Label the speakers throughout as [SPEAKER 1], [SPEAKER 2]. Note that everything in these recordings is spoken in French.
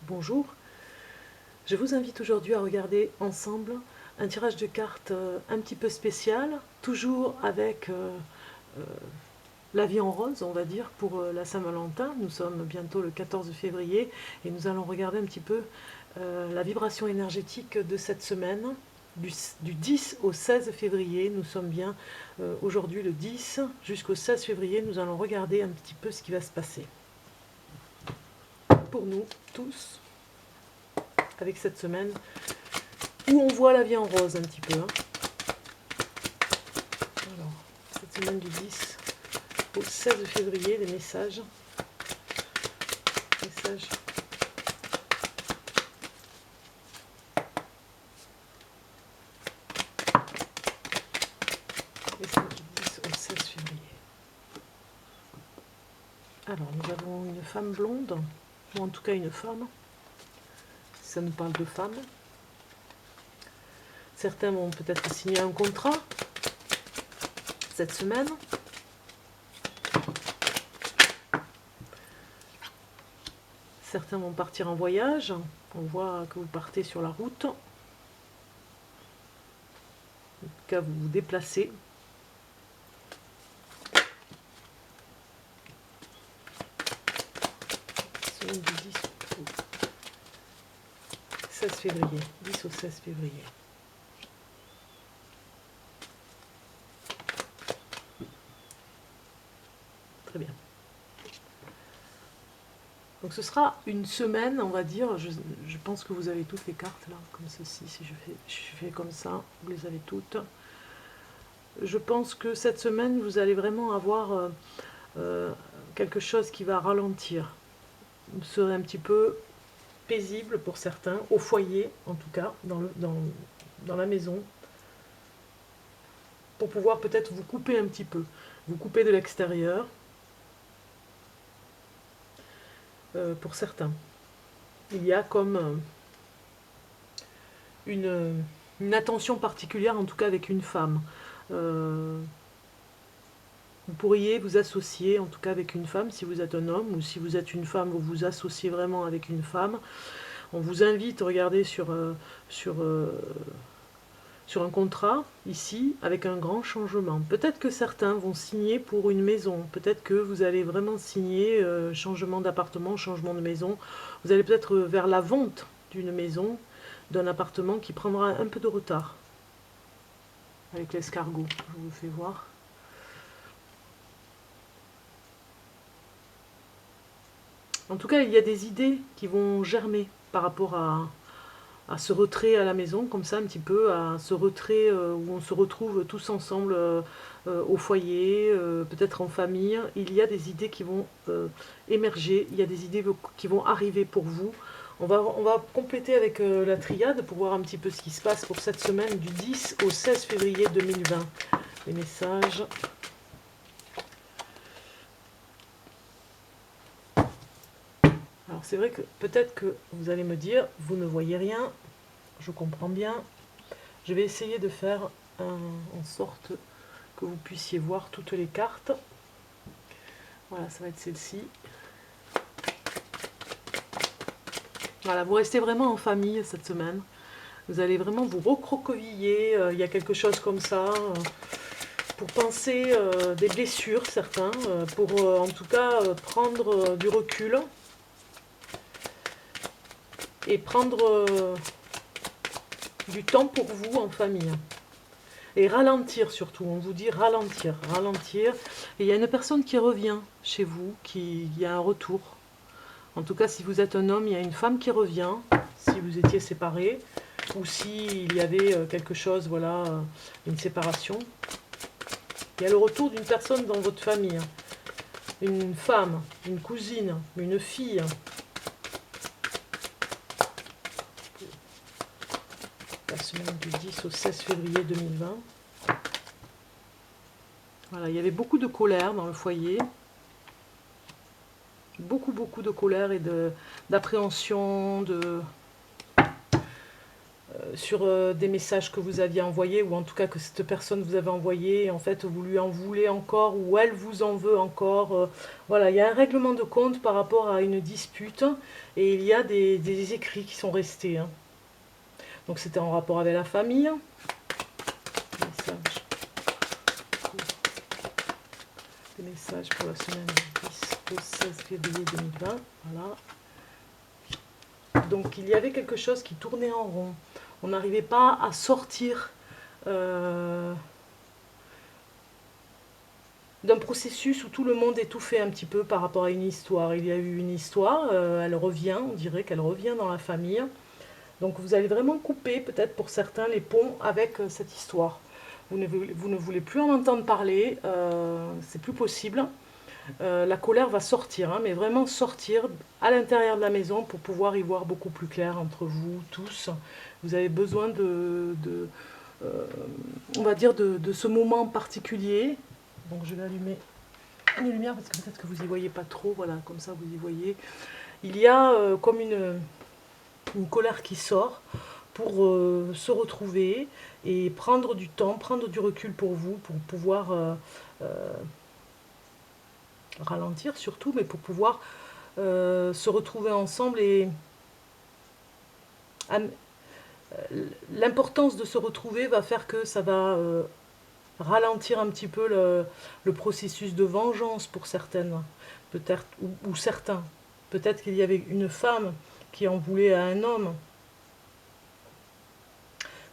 [SPEAKER 1] Bonjour, je vous invite aujourd'hui à regarder ensemble un tirage de cartes un petit peu spécial, toujours avec la vie en rose, on va dire, pour la Saint-Valentin. Nous sommes bientôt le 14 février et nous allons regarder un petit peu la vibration énergétique de cette semaine, du 10 au 16 février. Nous sommes bien aujourd'hui le 10 jusqu'au 16 février. Nous allons regarder un petit peu ce qui va se passer pour nous tous avec cette semaine où on voit la vie en rose un petit peu. Alors, cette semaine du 10 au 16 février, des messages. Messages. Messages du 10 au 16 février. Alors, nous avons une femme blonde, ou en tout cas une femme. Ça nous parle de femme. Certains vont peut-être signer un contrat cette semaine. Certains vont partir en voyage. On voit que vous partez sur la route. En tout cas, vous vous déplacez. Semaine du 10 au 16 février. 10 au 16 février. Très bien. Donc ce sera une semaine, on va dire, je pense que vous avez toutes les cartes là, comme ceci, si je fais comme ça, vous les avez toutes. Je pense que cette semaine, vous allez vraiment avoir quelque chose qui va ralentir. Vous serez un petit peu paisible pour certains, au foyer en tout cas, dans la maison, pour pouvoir peut-être vous couper un petit peu, vous couper de l'extérieur. Pour certains. Il y a comme une attention particulière, en tout cas avec une femme. Vous pourriez vous associer, en tout cas avec une femme, si vous êtes un homme, ou si vous êtes une femme, vous vous associez vraiment avec une femme. On vous invite, regardez, sur un contrat, ici, avec un grand changement. Peut-être que certains vont signer pour une maison. Peut-être que vous allez vraiment signer changement d'appartement, changement de maison. Vous allez peut-être vers la vente d'une maison, d'un appartement qui prendra un peu de retard. Avec l'escargot, je vous fais voir. En tout cas, il y a des idées qui vont germer par rapport à ce retrait à la maison, comme ça un petit peu, à ce retrait où on se retrouve tous ensemble au foyer, peut-être en famille. Il y a des idées qui vont émerger, il y a des idées qui vont arriver pour vous. On va compléter avec la triade pour voir un petit peu ce qui se passe pour cette semaine du 10 au 16 février 2020. Les messages. Alors c'est vrai que peut-être que vous allez me dire, vous ne voyez rien, je comprends bien. Je vais essayer de faire en sorte que vous puissiez voir toutes les cartes. Voilà, ça va être celle-ci. Voilà, vous restez vraiment en famille cette semaine. Vous allez vraiment vous recroqueviller. Il y a quelque chose comme ça. Pour penser des blessures, certains. Pour en tout cas prendre du recul. Et prendre du temps pour vous en famille. Et ralentir surtout, on vous dit ralentir, ralentir. Et il y a une personne qui revient chez vous, il y a un retour. En tout cas, si vous êtes un homme, il y a une femme qui revient, si vous étiez séparés, ou s'il y avait quelque chose, voilà, une séparation. Il y a le retour d'une personne dans votre famille, une femme, une cousine, une fille. La semaine du 10 au 16 février 2020. Voilà, il y avait beaucoup de colère dans le foyer. Beaucoup de colère et d'appréhension, sur des messages que vous aviez envoyés, ou en tout cas que cette personne vous avait envoyé, et en fait vous lui en voulez encore, ou elle vous en veut encore. Voilà, il y a un règlement de compte par rapport à une dispute, et il y a des écrits qui sont restés, hein. Donc c'était en rapport avec la famille. Message. Des messages pour la semaine du 10 au 16 février 2020. Voilà. Donc il y avait quelque chose qui tournait en rond. On n'arrivait pas à sortir d'un processus où tout le monde étouffait un petit peu par rapport à une histoire. Il y a eu une histoire, elle revient, on dirait qu'elle revient dans la famille. Donc vous allez vraiment couper, peut-être pour certains, les ponts avec cette histoire. Vous ne voulez plus en entendre parler, c'est plus possible. La colère va sortir, hein, mais vraiment sortir à l'intérieur de la maison pour pouvoir y voir beaucoup plus clair entre vous tous. Vous avez besoin on va dire, de ce moment particulier. Donc je vais allumer une lumière parce que peut-être que vous y voyez pas trop. Voilà, comme ça vous y voyez. Il y a comme une colère qui sort pour se retrouver et prendre du temps, prendre du recul pour vous, pour pouvoir ralentir surtout, mais pour pouvoir se retrouver ensemble. Et l'importance de se retrouver va faire que ça va ralentir un petit peu le processus de vengeance pour certaines, peut-être, ou certains. Peut-être qu'il y avait une femme qui en voulait à un homme.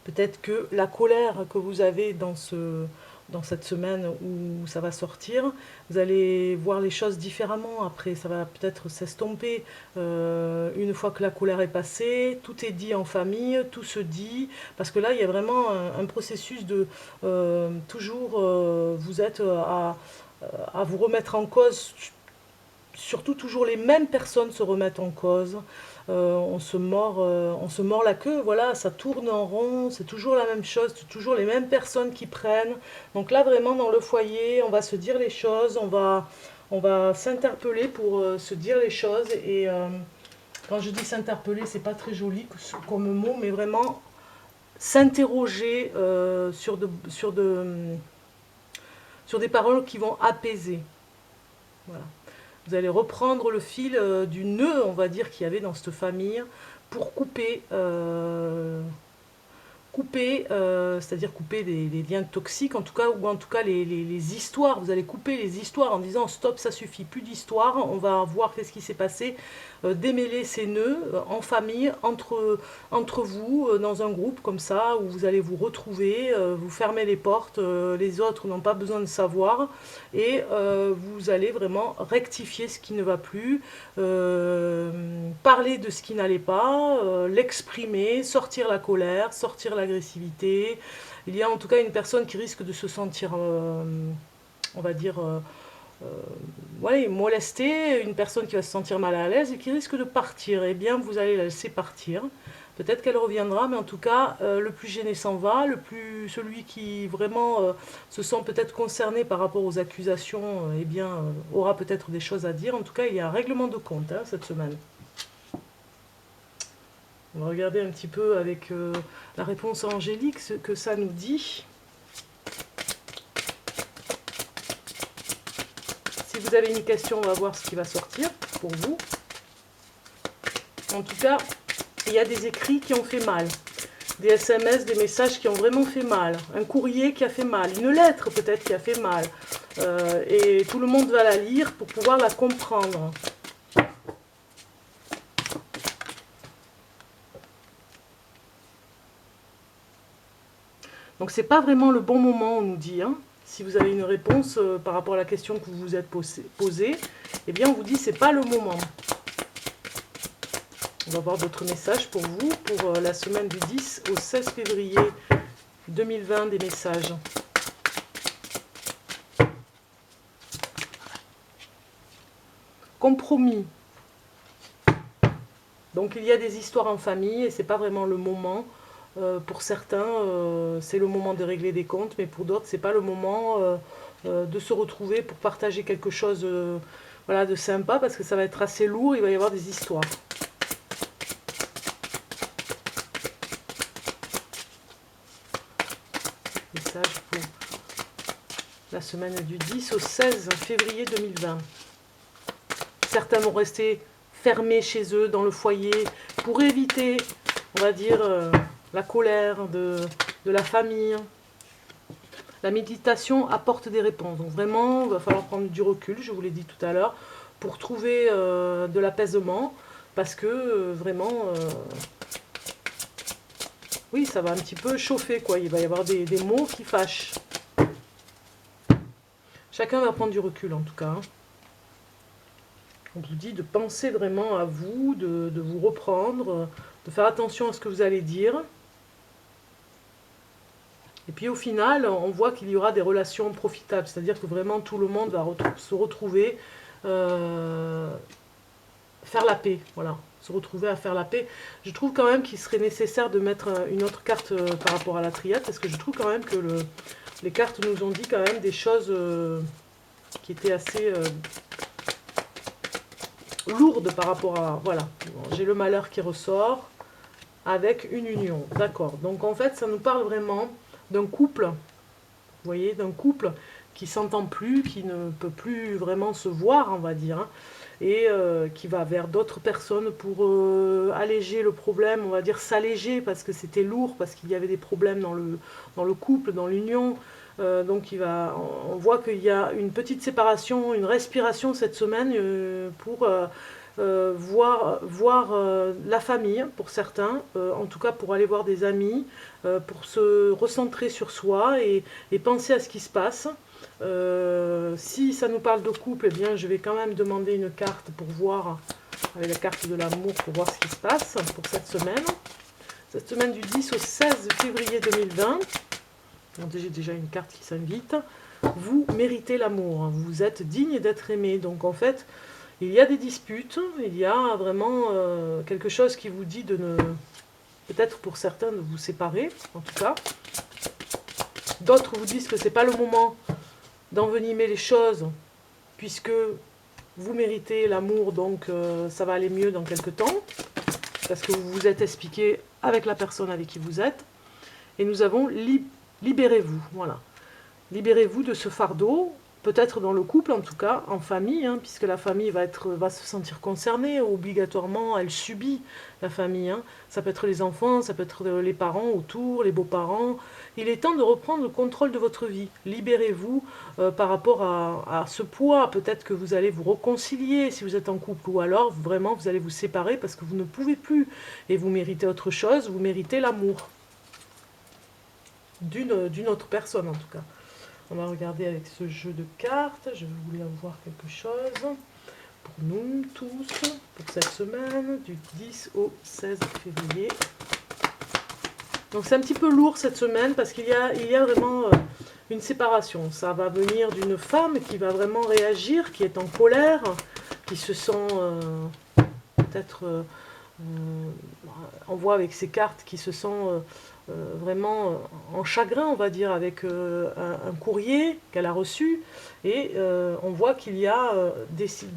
[SPEAKER 1] Peut-être que la colère que vous avez dans cette semaine où ça va sortir, vous allez voir les choses différemment. Après, ça va peut-être s'estomper. Une fois que la colère est passée, tout est dit en famille, tout se dit. Parce que là, il y a vraiment un processus de toujours, vous êtes à vous remettre en cause. Surtout, toujours les mêmes personnes se remettent en cause. On se mord la queue, voilà, ça tourne en rond, c'est toujours la même chose, c'est toujours les mêmes personnes qui prennent. Donc là, vraiment, dans le foyer, on va se dire les choses, on va s'interpeller pour se dire les choses. Et quand je dis s'interpeller, c'est pas très joli comme mot, mais vraiment s'interroger sur des paroles qui vont apaiser. Voilà. Vous allez reprendre le fil du nœud, on va dire, qu'il y avait dans cette famille pour couper, c'est-à-dire couper des liens toxiques, en tout cas, ou en tout cas les histoires. Vous allez couper les histoires en disant stop, ça suffit, plus d'histoires, on va voir qu'est-ce qui s'est passé, démêler ces nœuds en famille, entre vous, dans un groupe comme ça, où vous allez vous retrouver, vous fermez les portes, les autres n'ont pas besoin de savoir, et vous allez vraiment rectifier ce qui ne va plus, parler de ce qui n'allait pas, l'exprimer, sortir la colère, sortir l'agressivité. Il y a en tout cas une personne qui risque de se sentir, on va dire, ouais, molestée, une personne qui va se sentir mal à l'aise et qui risque de partir. Eh bien, vous allez la laisser partir. Peut-être qu'elle reviendra, mais en tout cas, le plus gêné s'en va, celui qui vraiment se sent peut-être concerné par rapport aux accusations, eh bien, aura peut-être des choses à dire. En tout cas, il y a un règlement de compte, hein, cette semaine. On va regarder un petit peu avec la réponse angélique ce que ça nous dit. Si vous avez une question, on va voir ce qui va sortir pour vous. En tout cas, il y a des écrits qui ont fait mal. Des SMS, des messages qui ont vraiment fait mal. Un courrier qui a fait mal. Une lettre peut-être qui a fait mal. Et tout le monde va la lire pour pouvoir la comprendre. Donc c'est pas vraiment le bon moment, on nous dit. Hein. Si vous avez une réponse par rapport à la question que vous vous êtes posée, eh bien on vous dit c'est pas le moment. On va voir d'autres messages pour vous, pour la semaine du 10 au 16 février 2020, des messages. Compromis. Donc il y a des histoires en famille et c'est pas vraiment le moment. Pour certains, c'est le moment de régler des comptes, mais pour d'autres, c'est pas le moment de se retrouver pour partager quelque chose voilà, de sympa, parce que ça va être assez lourd, il va y avoir des histoires. message pour la semaine du 10 au 16 février 2020. Certains vont rester fermés chez eux, dans le foyer, pour éviter, on va dire, la colère de la famille. La méditation apporte des réponses. Donc vraiment, il va falloir prendre du recul, je vous l'ai dit tout à l'heure, pour trouver de l'apaisement. Parce que vraiment, oui, ça va un petit peu chauffer, quoi. Il va y avoir des mots qui fâchent. Chacun va prendre du recul, en tout cas. On vous dit de penser vraiment à vous, de vous reprendre, de faire attention à ce que vous allez dire. Et puis au final, on voit qu'il y aura des relations profitables. C'est-à-dire que vraiment tout le monde va se retrouver, faire la paix, voilà, se retrouver à faire la paix. Je trouve quand même qu'il serait nécessaire de mettre une autre carte par rapport à la triade, parce que je trouve quand même que les cartes nous ont dit quand même des choses qui étaient assez lourdes par rapport à... Voilà, bon, j'ai le malheur qui ressort avec une union, d'accord. Donc en fait, ça nous parle vraiment d'un couple, vous voyez, d'un couple qui s'entend plus, qui ne peut plus vraiment se voir, on va dire, hein, et qui va vers d'autres personnes pour alléger le problème, on va dire s'alléger, parce que c'était lourd, parce qu'il y avait des problèmes dans le couple, dans l'union. Donc on voit qu'il y a une petite séparation, une respiration cette semaine pour voir la famille pour certains, en tout cas pour aller voir des amis, pour se recentrer sur soi et penser à ce qui se passe. Si ça nous parle de couple, eh bien je vais quand même demander une carte pour voir, avec la carte de l'amour, pour voir ce qui se passe pour cette semaine. Cette semaine du 10 au 16 février 2020. Donc, j'ai déjà une carte qui s'invite. Vous méritez l'amour, vous êtes digne d'être aimé. Donc en fait, il y a des disputes, il y a vraiment quelque chose qui vous dit de ne... Peut-être pour certains de vous séparer, en tout cas. D'autres vous disent que ce n'est pas le moment d'envenimer les choses, puisque vous méritez l'amour, donc ça va aller mieux dans quelques temps, parce que vous vous êtes expliqué avec la personne avec qui vous êtes. Et nous avons libérez-vous, voilà. Libérez-vous de ce fardeau, peut-être dans le couple, en tout cas, en famille, hein, puisque la famille va se sentir concernée, obligatoirement, elle subit la famille. Hein. Ça peut être les enfants, ça peut être les parents autour, les beaux-parents. Il est temps de reprendre le contrôle de votre vie. Libérez-vous par rapport à ce poids. Peut-être que vous allez vous réconcilier si vous êtes en couple, ou alors vraiment vous allez vous séparer parce que vous ne pouvez plus. Et vous méritez autre chose, vous méritez l'amour d'une autre personne en tout cas. On va regarder avec ce jeu de cartes. Je voulais avoir quelque chose pour nous tous, pour cette semaine, du 10 au 16 février. Donc c'est un petit peu lourd cette semaine parce qu'il y a vraiment une séparation. Ça va venir d'une femme qui va vraiment réagir, qui est en colère, qui se sent peut-être, on voit avec ces cartes, qui se sent vraiment en chagrin, on va dire, avec un courrier qu'elle a reçu. Et on voit qu'il y a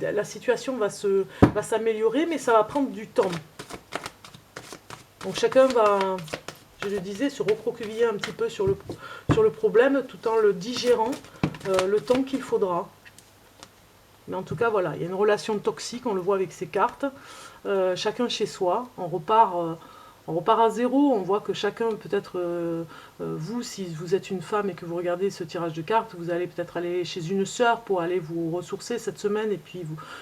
[SPEAKER 1] la situation va s'améliorer, mais ça va prendre du temps. Donc chacun va, je le disais, se recroqueviller un petit peu sur le problème tout en le digérant le temps qu'il faudra. Mais en tout cas, voilà, il y a une relation toxique, on le voit avec ces cartes. Chacun chez soi, on repart à zéro. On voit que chacun, peut-être, vous, si vous êtes une femme et que vous regardez ce tirage de cartes, vous allez peut-être aller chez une sœur pour aller vous ressourcer cette semaine. Et puis,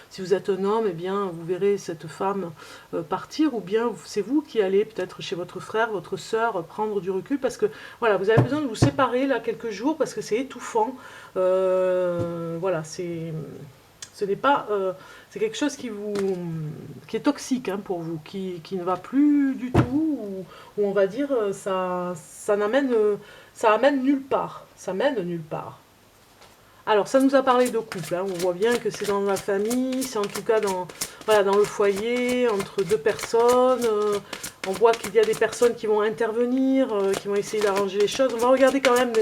[SPEAKER 1] si vous êtes un homme, eh bien, vous verrez cette femme partir. Ou bien, c'est vous qui allez peut-être chez votre frère, votre sœur, prendre du recul. Parce que, voilà, vous avez besoin de vous séparer là quelques jours parce que c'est étouffant. Voilà, ce n'est pas... c'est quelque chose qui est toxique hein, pour vous, qui ne va plus du tout, ou on va dire ça amène nulle part. Ça mène nulle part. Alors, ça nous a parlé de couple. Hein, on voit bien que c'est dans la famille, c'est en tout cas dans le foyer, entre deux personnes. On voit qu'il y a des personnes qui vont intervenir, qui vont essayer d'arranger les choses. On va regarder quand même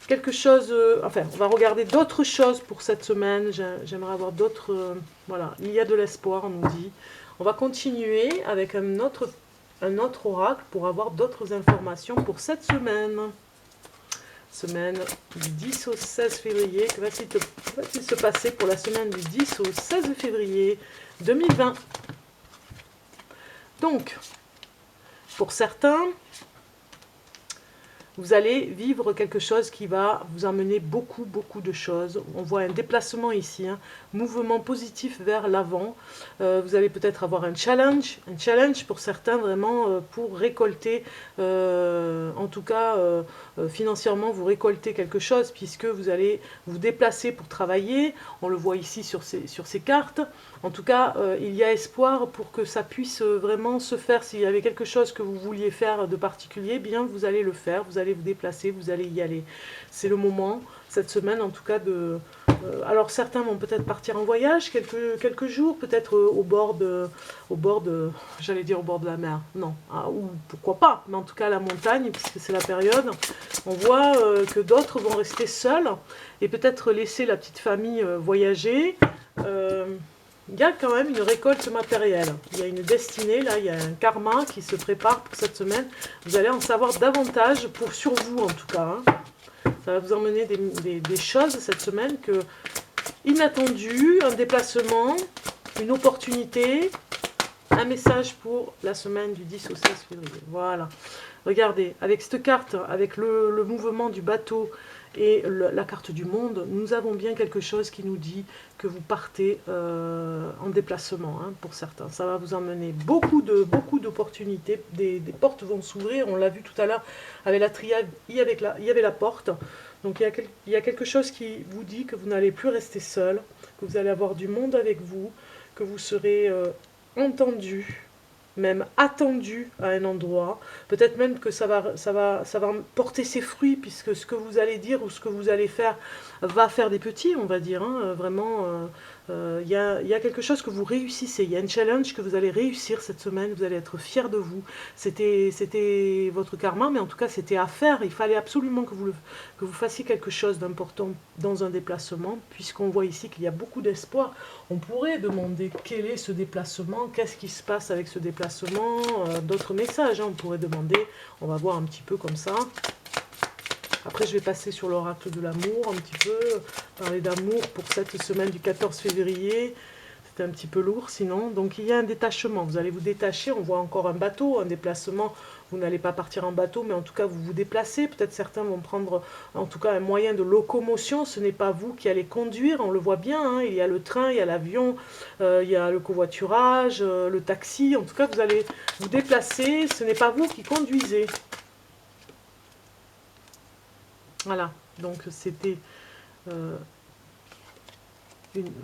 [SPEAKER 1] quelque chose, on va regarder d'autres choses pour cette semaine. J'aimerais avoir d'autres, voilà, il y a de l'espoir, on nous dit. On va continuer avec un autre oracle pour avoir d'autres informations pour cette semaine. semaine du 10 au 16 février. Que va-t-il se passer pour la semaine du 10 au 16 février 2020? Donc, pour certains, vous allez vivre quelque chose qui va vous amener beaucoup de choses. On voit un déplacement ici, hein, mouvement positif vers l'avant. Vous allez peut-être avoir un challenge pour certains vraiment pour récolter, en tout cas financièrement, vous récoltez quelque chose puisque vous allez vous déplacer pour travailler. On le voit ici sur ces cartes. En tout cas, il y a espoir pour que ça puisse vraiment se faire. S'il y avait quelque chose que vous vouliez faire de particulier, bien vous allez le faire, vous allez vous déplacer, vous allez y aller. C'est le moment, cette semaine en tout cas, de... alors certains vont peut-être partir en voyage quelques jours, peut-être au bord de, j'allais dire au bord de la mer, non, ou pourquoi pas, mais en tout cas à la montagne, puisque c'est la période. On voit que d'autres vont rester seuls et peut-être laisser la petite famille voyager. Il y a quand même une récolte matérielle, il y a une destinée, là, il y a un karma qui se prépare pour cette semaine. Vous allez en savoir davantage sur vous en tout cas. Hein. Ça va vous emmener des choses cette semaine inattendues, un déplacement, une opportunité, un message pour la semaine du 10 au 16 février. Voilà. Regardez, avec cette carte, avec le mouvement du bateau et la carte du monde, nous avons bien quelque chose qui nous dit que vous partez en déplacement, hein, pour certains. Ça va vous emmener beaucoup d'opportunités, des portes vont s'ouvrir, on l'a vu tout à l'heure avec la triade, il y avait la porte. Donc il y a quelque chose qui vous dit que vous n'allez plus rester seul, que vous allez avoir du monde avec vous, que vous serez entendu, même attendu à un endroit, peut-être même que ça va porter ses fruits, puisque ce que vous allez dire ou ce que vous allez faire va faire des petits, on va dire, hein, vraiment, il y a quelque chose que vous réussissez, il y a un challenge que vous allez réussir cette semaine, vous allez être fiers de vous, c'était votre karma, mais en tout cas c'était à faire, il fallait absolument que vous fassiez quelque chose d'important dans un déplacement, puisqu'on voit ici qu'il y a beaucoup d'espoir. On pourrait demander quel est ce déplacement, qu'est-ce qui se passe avec ce déplacement, d'autres messages, hein, on pourrait demander, on va voir un petit peu comme ça. Après, je vais passer sur l'oracle de l'amour, un petit peu, parler d'amour pour cette semaine du 14 février. C'était un petit peu lourd sinon. Donc, il y a un détachement. Vous allez vous détacher. On voit encore un bateau, un déplacement. Vous n'allez pas partir en bateau, mais en tout cas, vous vous déplacez. Peut-être certains vont prendre, en tout cas, un moyen de locomotion. Ce n'est pas vous qui allez conduire. On le voit bien. Hein. Il y a le train, il y a l'avion, il y a le covoiturage, le taxi. En tout cas, vous allez vous déplacer. Ce n'est pas vous qui conduisez. Voilà, donc c'était...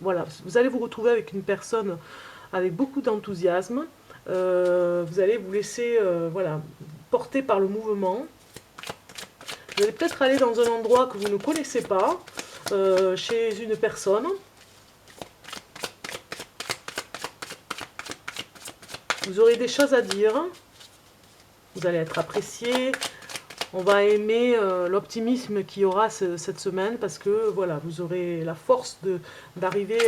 [SPEAKER 1] voilà, vous allez vous retrouver avec une personne avec beaucoup d'enthousiasme. Vous allez vous laisser voilà, porter par le mouvement. Vous allez peut-être aller dans un endroit que vous ne connaissez pas, chez une personne. Vous aurez des choses à dire. Vous allez être apprécié. On va aimer l'optimisme qu'il y aura cette semaine parce que voilà, vous aurez la force d'arriver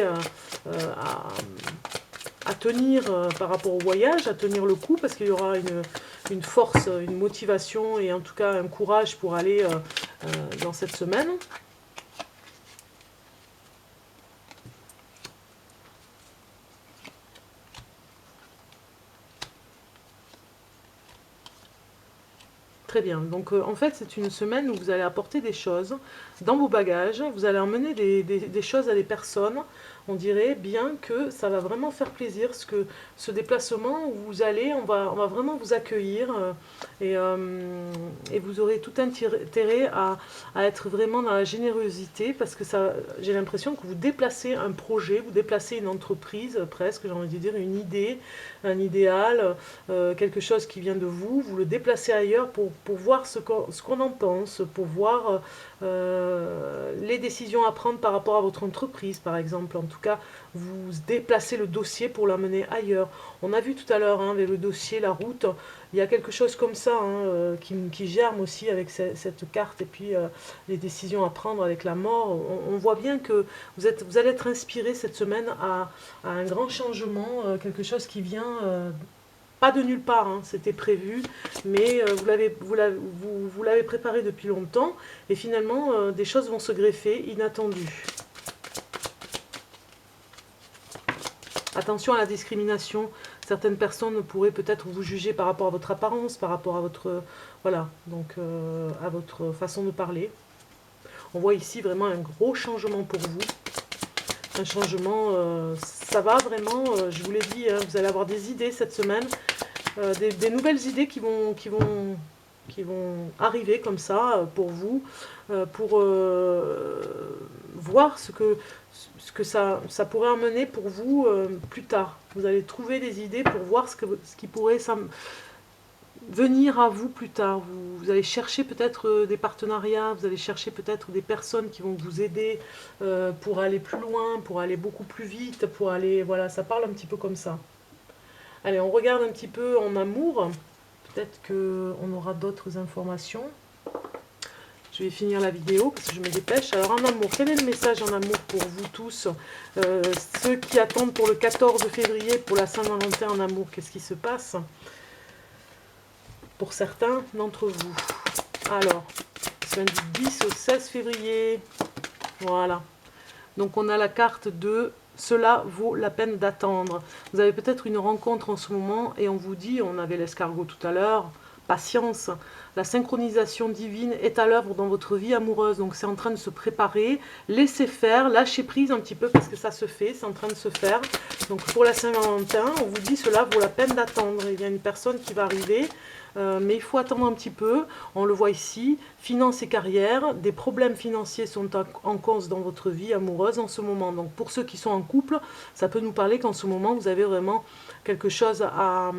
[SPEAKER 1] à tenir par rapport au voyage, à tenir le coup parce qu'il y aura une force, une motivation et en tout cas un courage pour aller dans cette semaine. Très bien, donc en fait c'est une semaine où vous allez apporter des choses dans vos bagages, vous allez emmener des choses à des personnes, on dirait bien que ça va vraiment faire plaisir, ce déplacement où vous allez, on va vraiment vous accueillir et vous aurez tout intérêt à être vraiment dans la générosité parce que j'ai l'impression que vous déplacez un projet, vous déplacez une entreprise presque, j'ai envie de dire une idée, un idéal, quelque chose qui vient de vous, vous le déplacez ailleurs pour voir ce qu'on en pense, pour voir les décisions à prendre par rapport à votre entreprise, par exemple. En tout cas, vous déplacez le dossier pour l'amener ailleurs. On a vu tout à l'heure, hein, avec le dossier, la route, il y a quelque chose comme ça hein, qui germe aussi avec cette carte, et puis les décisions à prendre avec la mort. On voit bien que vous allez être inspiré cette semaine à un grand changement, quelque chose qui vient pas de nulle part, hein, c'était prévu, mais vous l'avez préparé depuis longtemps, et finalement, des choses vont se greffer, inattendues. Attention à la discrimination. Certaines personnes pourraient peut-être vous juger par rapport à votre apparence, par rapport à votre, voilà, donc à votre façon de parler. On voit ici vraiment un gros changement pour vous. Un changement, ça va vraiment, je vous l'ai dit, hein, vous allez avoir des idées cette semaine, des nouvelles idées qui vont arriver comme ça pour vous, pour voir ce que ça pourrait emmener pour vous plus tard. Vous allez trouver des idées pour voir ce qui pourrait venir à vous plus tard. Vous allez chercher peut-être des partenariats, vous allez chercher peut-être des personnes qui vont vous aider pour aller plus loin, pour aller beaucoup plus vite, pour aller... Voilà, ça parle un petit peu comme ça. Allez, on regarde un petit peu en amour. Peut-être qu'on aura d'autres informations. Je vais finir la vidéo parce que je me dépêche. Alors en amour, quel est le message en amour pour vous tous, ceux qui attendent pour le 14 février, pour la Saint-Valentin en amour, qu'est-ce qui se passe pour certains d'entre vous? Alors, semaine du 10 au 16 février. Voilà. Donc on a la carte de « Cela vaut la peine d'attendre ». Vous avez peut-être une rencontre en ce moment et on vous dit, on avait l'escargot tout à l'heure, patience. La synchronisation divine est à l'œuvre dans votre vie amoureuse. Donc c'est en train de se préparer. Laissez faire, lâchez prise un petit peu parce que ça se fait, c'est en train de se faire. Donc pour la Saint-Valentin, on vous dit « Cela vaut la peine d'attendre ». Il y a une personne qui va arriver. Mais il faut attendre un petit peu, on le voit ici, finances et carrière, des problèmes financiers sont en cause dans votre vie amoureuse en ce moment. Donc pour ceux qui sont en couple, ça peut nous parler qu'en ce moment vous avez vraiment quelque chose à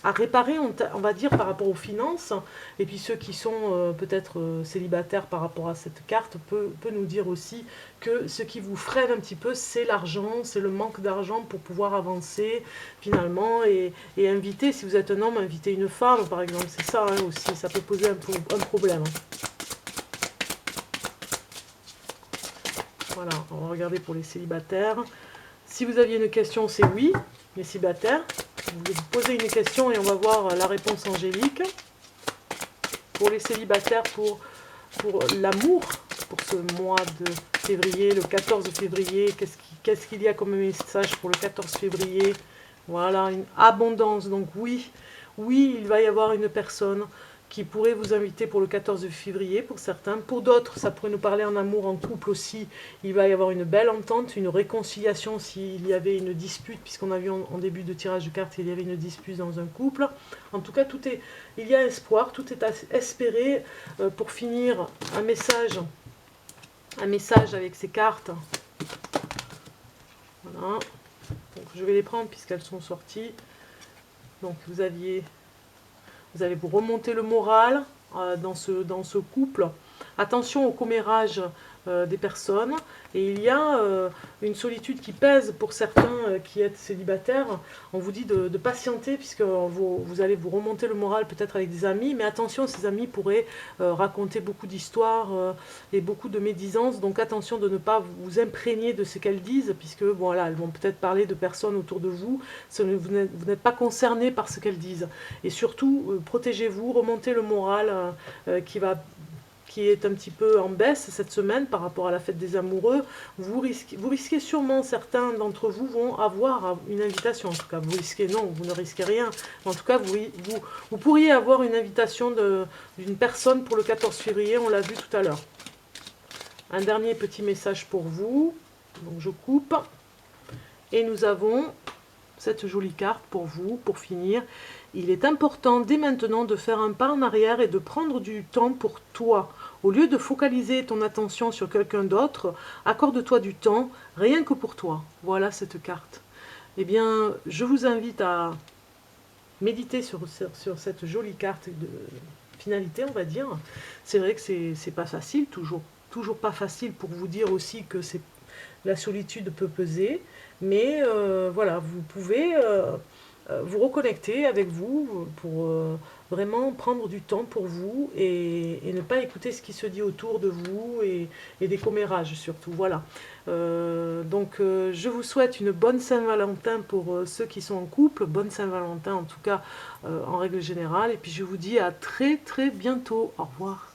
[SPEAKER 1] réparer, on va dire, par rapport aux finances. Et puis ceux qui sont peut-être célibataires par rapport à cette carte peut nous dire aussi que ce qui vous freine un petit peu, c'est l'argent, c'est le manque d'argent pour pouvoir avancer finalement et inviter, si vous êtes un homme, inviter une femme par exemple, c'est ça hein, aussi, ça peut poser un problème. Voilà, on va regarder pour les célibataires. Si vous aviez une question, c'est oui, les célibataires. Vous posez une question et on va voir la réponse angélique. Pour les célibataires, pour l'amour, pour ce mois de février, le 14 février, qu'est-ce qu'il y a comme message pour le 14 février? Voilà, une abondance. Donc oui, il va y avoir une personne qui pourrait vous inviter pour le 14 février pour certains. Pour d'autres, ça pourrait nous parler en amour, en couple aussi. Il va y avoir une belle entente, une réconciliation s'il y avait une dispute, puisqu'on a vu en début de tirage de cartes qu'il y avait une dispute dans un couple. En tout cas, il y a espoir, tout est à espérer. Pour finir, un message avec ces cartes. Voilà. Donc, je vais les prendre puisqu'elles sont sorties. Donc vous allez vous remonter le moral dans ce couple. Attention au commérage des personnes. Et il y a une solitude qui pèse pour certains qui êtes célibataires. On vous dit de patienter puisque vous allez vous remonter le moral peut-être avec des amis. Mais attention, ces amis pourraient raconter beaucoup d'histoires et beaucoup de médisances. Donc attention de ne pas vous imprégner de ce qu'elles disent puisque voilà, elles vont peut-être parler de personnes autour de vous. Vous n'êtes pas concerné par ce qu'elles disent. Et surtout, protégez-vous, remontez le moral qui est un petit peu en baisse cette semaine par rapport à la fête des amoureux. Vous risquez sûrement, certains d'entre vous vont avoir une invitation. En tout cas, vous risquez, non, vous ne risquez rien. En tout cas, vous pourriez avoir une invitation d'une personne pour le 14 février, on l'a vu tout à l'heure. Un dernier petit message pour vous. Donc je coupe. Et nous avons cette jolie carte pour vous, pour finir. Il est important dès maintenant de faire un pas en arrière et de prendre du temps pour toi. Au lieu de focaliser ton attention sur quelqu'un d'autre, accorde-toi du temps, rien que pour toi. Voilà cette carte. Eh bien, je vous invite à méditer sur cette jolie carte de finalité, on va dire. C'est vrai que c'est pas facile, toujours pas facile pour vous dire aussi que la solitude peut peser. Mais voilà, vous pouvez vous reconnecter avec vous pour vraiment prendre du temps pour vous et ne pas écouter ce qui se dit autour de vous et des commérages surtout. Voilà. Je vous souhaite une bonne Saint-Valentin pour ceux qui sont en couple, bonne Saint-Valentin en tout cas en règle générale, et puis je vous dis à très très bientôt. Au revoir.